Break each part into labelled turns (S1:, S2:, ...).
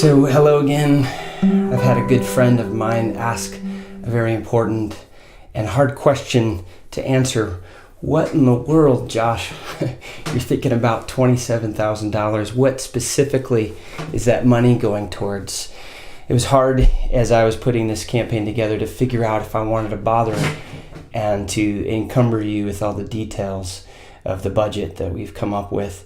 S1: So hello again. I've had a good friend of mine ask a very important and hard question to answer. What in the world, Josh? You're thinking about $27,000. What specifically is that money going towards? It was hard as I was putting this campaign together to figure out if I wanted to bother and to encumber you with all the details of the budget that we've come up with.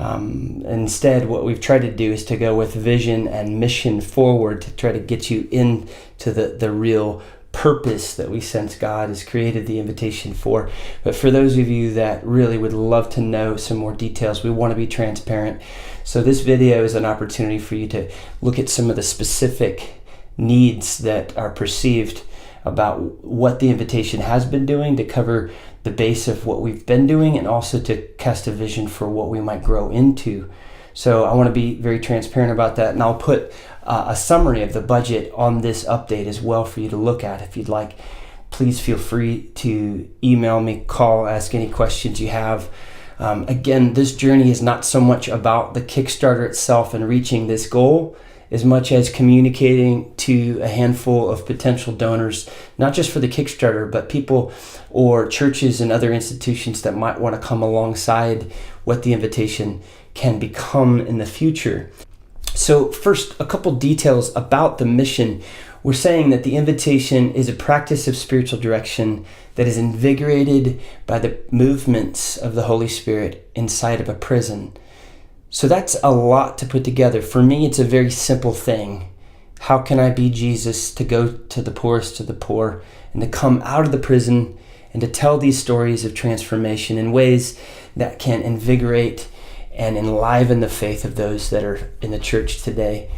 S1: Instead, what we've tried to do is to go with vision and mission forward to try to get you into the real purpose that we sense God has created the invitation for. But for those of you that really would love to know some more details, we want to be transparent. So this video is an opportunity for you to look at some of the specific needs that are perceived about what the invitation has been doing, to cover the base of what we've been doing, and also to cast a vision for what we might grow into. So I want to be very transparent about that, and I'll put a summary of the budget on this update as well for you to look at if you'd like. Please feel free to email me, call, ask any questions you have. Again, this journey is not so much about the Kickstarter itself and reaching this goal, as much as communicating to a handful of potential donors, not just for the Kickstarter, but people or churches and other institutions that might want to come alongside what the invitation can become in the future. So first, a couple details about the mission. We're saying that the invitation is a practice of spiritual direction that is invigorated by the movements of the Holy Spirit inside of a prison. So that's a lot to put together. For me, it's a very simple thing. How can I be Jesus to go to the poorest of the poor and to come out of the prison and to tell these stories of transformation in ways that can invigorate and enliven the faith of those that are in the church today?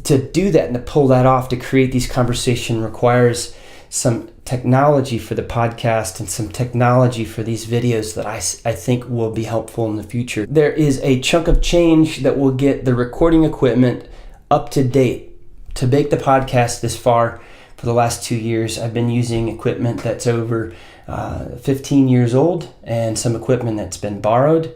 S1: To do that and to pull that off, to create these conversations, requires some technology for the podcast and some technology for these videos that I think will be helpful in the future. There is a chunk of change that will get the recording equipment up to date. To make the podcast this far, for the last 2 years, I've been using equipment that's over 15 years old and some equipment that's been borrowed.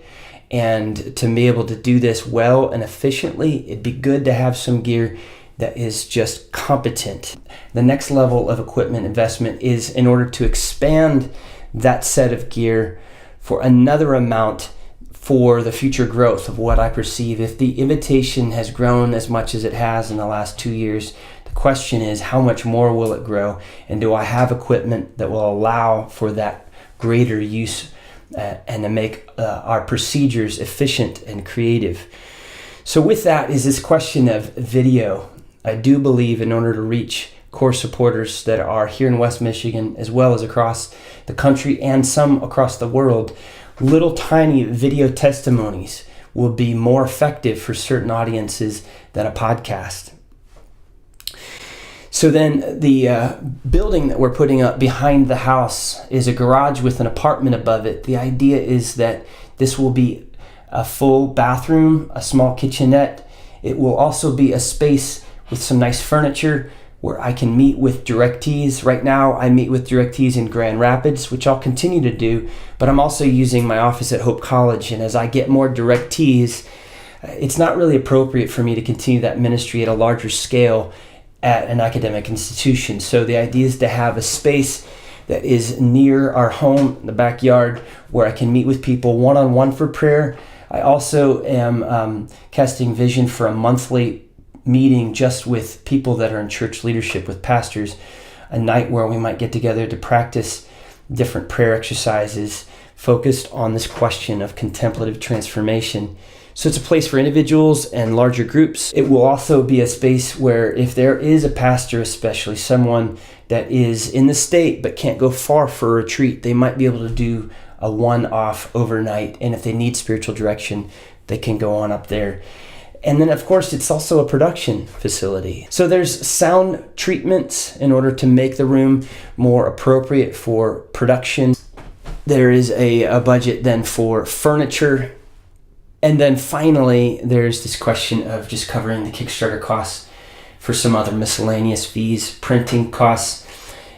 S1: And to be able to do this well and efficiently, it'd be good to have some gear that is just competent. The next level of equipment investment is in order to expand that set of gear for another amount for the future growth of what I perceive. If the invitation has grown as much as it has in the last 2 years, the question is, how much more will it grow? And do I have equipment that will allow for that greater use and to make our procedures efficient and creative? So with that is this question of video. I do believe in order to reach core supporters that are here in West Michigan, as well as across the country and some across the world, little tiny video testimonies will be more effective for certain audiences than a podcast. So then the building that we're putting up behind the house is a garage with an apartment above it. The idea is that this will be a full bathroom, a small kitchenette. It will also be a space with some nice furniture where I can meet with directees. Right now, I meet with directees in Grand Rapids, which I'll continue to do, but I'm also using my office at Hope College. And as I get more directees, it's not really appropriate for me to continue that ministry at a larger scale at an academic institution. So the idea is to have a space that is near our home, in the backyard, where I can meet with people one-on-one for prayer. I also am casting vision for a monthly meeting just with people that are in church leadership, with pastors, a night where we might get together to practice different prayer exercises focused on this question of contemplative transformation. So it's a place for individuals and larger groups. It will also be a space where if there is a pastor, especially someone that is in the state but can't go far for a retreat, they might be able to do a one-off overnight. And if they need spiritual direction, they can go on up there. And then, of course, it's also a production facility. So there's sound treatments in order to make the room more appropriate for production. There is a budget then for furniture. And then finally, there's this question of just covering the Kickstarter costs for some other miscellaneous fees, printing costs,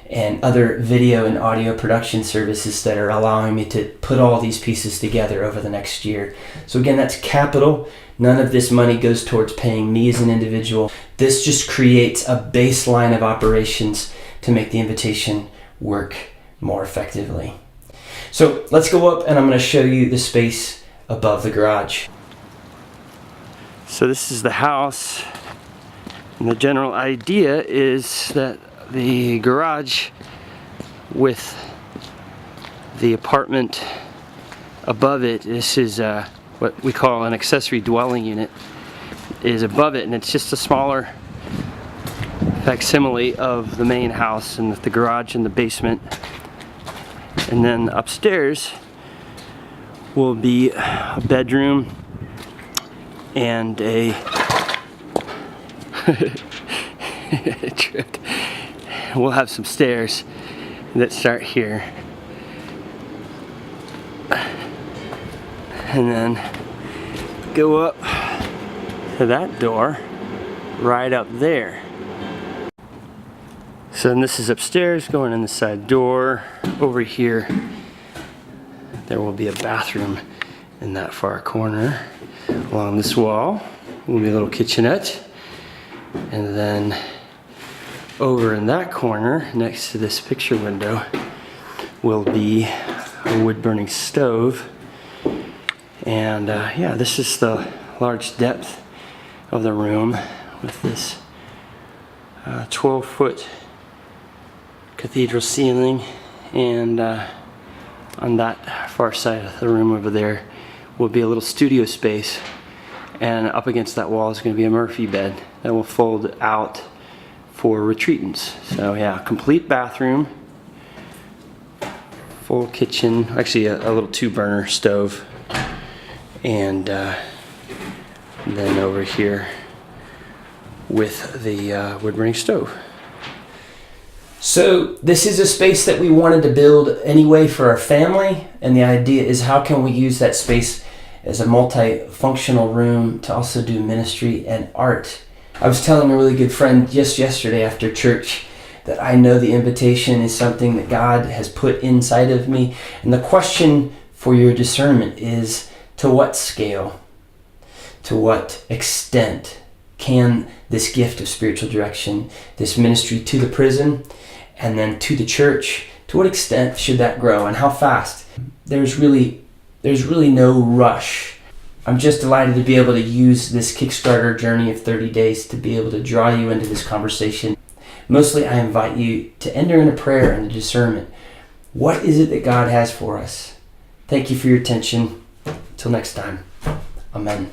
S1: and other video and audio production services that are allowing me to put all these pieces together over the next year. So again, that's capital. None of this money goes towards paying me as an individual. This just creates a baseline of operations to make the invitation work more effectively. So let's go up and I'm going to show you the space above the garage. So this is the house, and the general idea is that the garage with the apartment above it, this is what we call an accessory dwelling unit, is above it, and it's just a smaller facsimile of the main house, and with the garage in the basement. And then upstairs will be a bedroom and a tripped. We'll have some stairs that start here, and then go up to that door right up there. So then this is upstairs, going in the side door. Over here there will be a bathroom in that far corner. Along this wall will be a little kitchenette, and then over in that corner next to this picture window will be a wood burning stove. And yeah, this is the large depth of the room with this 12-foot cathedral ceiling, and on that far side of the room over there will be a little studio space, and up against that wall is going to be a Murphy bed that will fold out for retreatants. So yeah, complete bathroom, full kitchen, actually a little 2-burner stove, and then over here with the wood burning stove. So this is a space that we wanted to build anyway for our family, and the idea is how can we use that space as a multifunctional room to also do ministry and art. I was telling a really good friend just yesterday after church that I know the invitation is something that God has put inside of me, and the question for your discernment is, to what scale, to what extent can this gift of spiritual direction, this ministry to the prison and then to the church, to what extent should that grow, and how fast? There's really no rush. I'm just delighted to be able to use this Kickstarter journey of 30 days to be able to draw you into this conversation. Mostly I invite you to enter into prayer and the discernment. What is it that God has for us? Thank you for your attention. Until next time, amen.